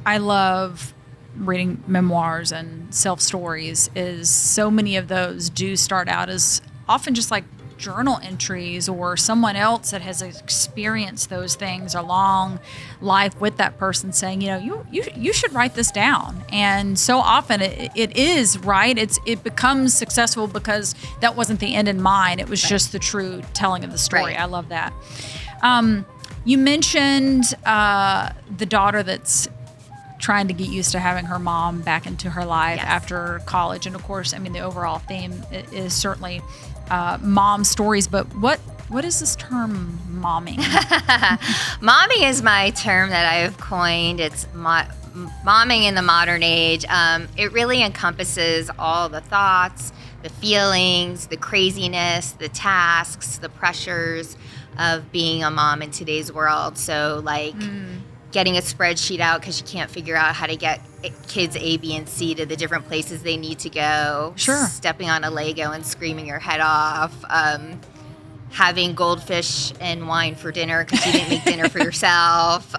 I love reading memoirs and self-stories is so many of those do start out as often just like journal entries or someone else that has experienced those things along life with that person saying, you should write this down. And so often it is, right? It becomes successful because that wasn't the end in mind. It was just the true telling of the story. Right. I love that. You mentioned the daughter that's trying to get used to having her mom back into her life after college. And of course, I mean, the overall theme is certainly mom stories, but what is this term momming? Momming is my term that I have coined. It's momming in the modern age. It really encompasses all the thoughts, the feelings, the craziness, the tasks, the pressures of being a mom in today's world. So like getting a spreadsheet out because you can't figure out how to get kids A, B, and C to the different places they need to go. Sure. Stepping on a Lego and screaming your head off. Having goldfish and wine for dinner because you didn't make dinner for yourself.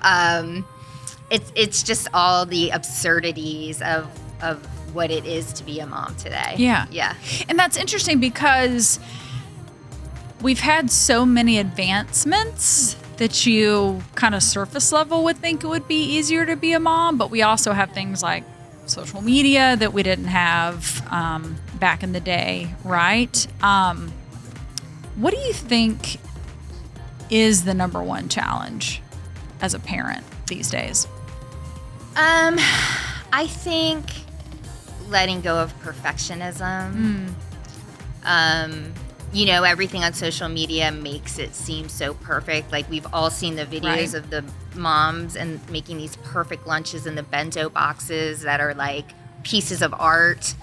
It's just all the absurdities of what it is to be a mom today. Yeah. And that's interesting because we've had so many advancements that you kind of surface level would think it would be easier to be a mom, but we also have things like social media that we didn't have back in the day, right? What do you think is the number one challenge as a parent these days? I think letting go of perfectionism. Everything on social media makes it seem so perfect. Like we've all seen the videos of the moms and making these perfect lunches in the bento boxes that are like pieces of art.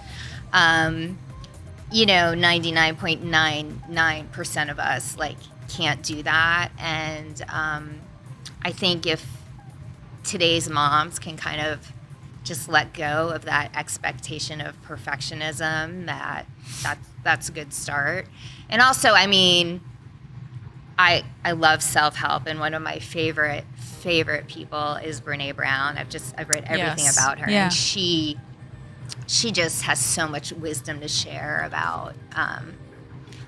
99.99% of us like can't do that. And I think if today's moms can kind of just let go of that expectation of perfectionism, that's a good start. And also, I mean, I love self-help, and one of my favorite people is Brene Brown. I've read everything about her, and she just has so much wisdom to share about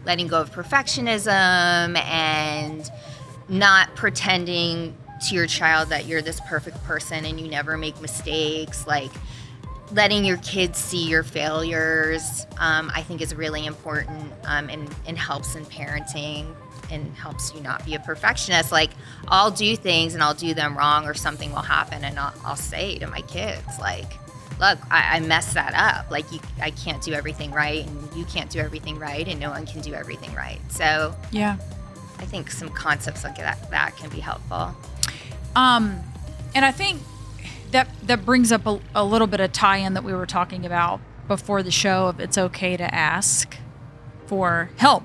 letting go of perfectionism and not pretending to your child that you're this perfect person and you never make mistakes. Like letting your kids see your failures, I think is really important and helps in parenting and helps you not be a perfectionist. Like I'll do things and I'll do them wrong or something will happen and I'll say to my kids, like, look, I messed that up. Like I can't do everything right and you can't do everything right and no one can do everything right. So yeah, I think some concepts like that can be helpful. And I think that brings up a little bit of tie-in that we were talking about before the show of it's okay to ask for help,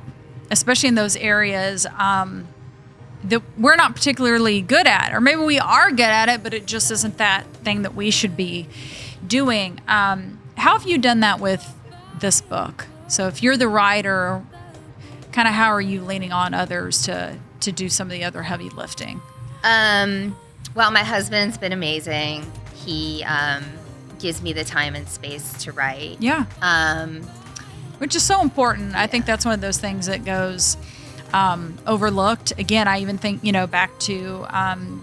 especially in those areas that we're not particularly good at, or maybe we are good at it, but it just isn't that thing that we should be doing. How have you done that with this book? So if you're the writer, kind of how are you leaning on others to do some of the other heavy lifting? Well, my husband's been amazing. He gives me the time and space to write. Yeah. Which is so important. I think that's one of those things that goes overlooked. Again, I even think, back to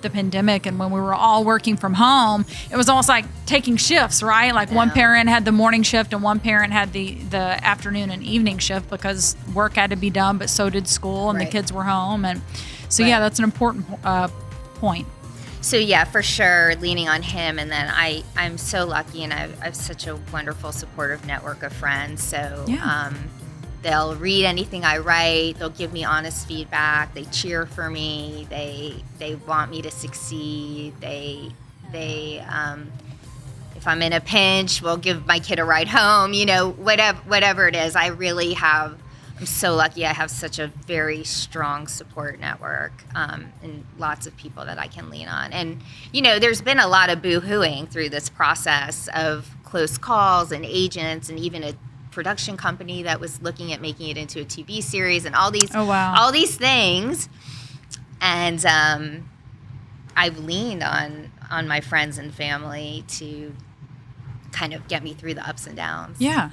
the pandemic and when we were all working from home, it was almost like taking shifts, right? Like one parent had the morning shift and one parent had the afternoon and evening shift because work had to be done, but so did school and the kids were home. And so, yeah, that's an important point. So yeah, for sure, leaning on him. And then I'm so lucky and I've such a wonderful supportive network of friends. So they'll read anything I write. They'll give me honest feedback. They cheer for me. They want me to succeed. They if I'm in a pinch, will give my kid a ride home, whatever it is. I'm so lucky I have such a very strong support network and lots of people that I can lean on. And, there's been a lot of boo-hooing through this process of close calls and agents and even a production company that was looking at making it into a TV series and all these things. And I've leaned on my friends and family to kind of get me through the ups and downs. Yeah.